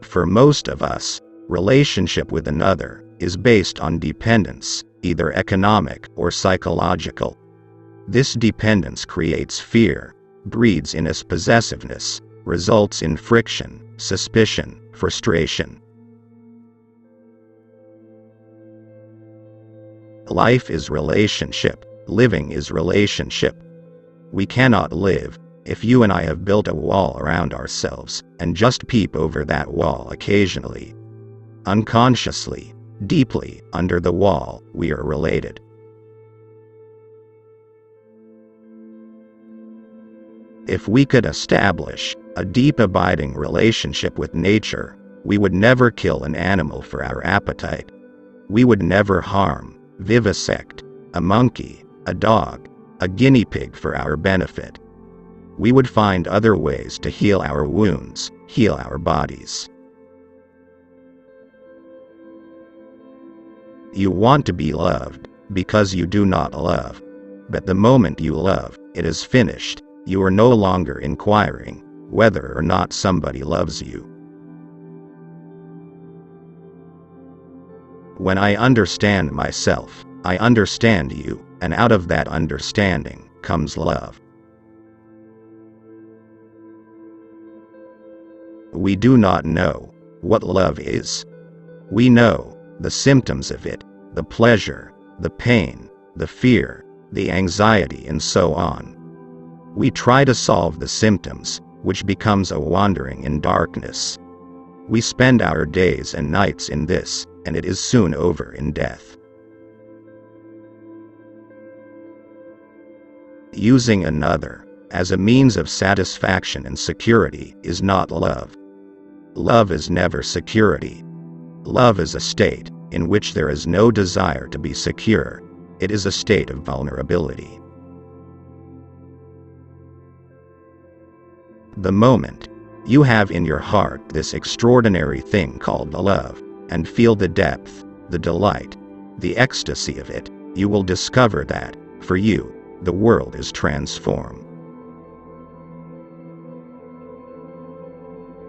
For most of us, relationship with another is based on dependence, either economic or psychological. This dependence creates fear, breeds in us possessiveness, results in friction, suspicion, frustration. Life is relationship, living is relationship. We cannot live if you and I have built a wall around ourselves and just peep over that wall occasionally. Unconsciously, deeply under the wall, we are related. If we could establish a deep abiding relationship with nature, we would never kill an animal for our appetite. We would never harm, vivisect, a monkey, a dog, a guinea pig for our benefit. We would find other ways to heal our wounds, heal our bodies. You want to be loved because you do not love. But the moment you love, it is finished. You are no longer inquiring whether or not somebody loves you. When I understand myself, I understand you, and out of that understanding comes love. We do not know what love is. We know the symptoms of it, the pleasure, the pain, the fear, the anxiety, and so on. We try to solve the symptoms, which becomes a wandering in darkness. We spend our days and nights in this, and it is soon over in death. Using another as a means of satisfaction and security is not love. Love is never security. Love is a state in which there is no desire to be secure. It is a state of vulnerability. The moment you have in your heart this extraordinary thing called love, and feel the depth, the delight, the ecstasy of it, you will discover that, for you, the world is transformed.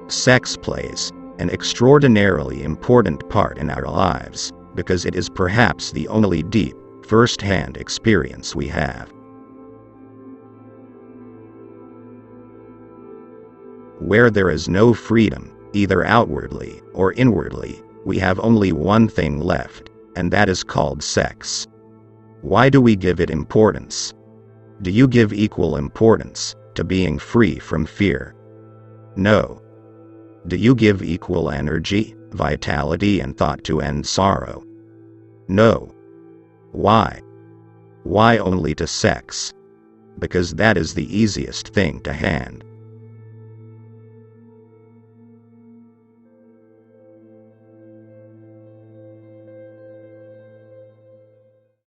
Sex plays an extraordinarily important part in our lives, because it is perhaps the only deep, first-hand experience we have. Where there is no freedom, either outwardly or inwardly, we have only one thing left, and that is called sex. Why do we give it importance? Do you give equal importance to being free from fear? No. Do you give equal energy, vitality, and thought to end sorrow? No. Why? Why only to sex? Because that is the easiest thing to hand.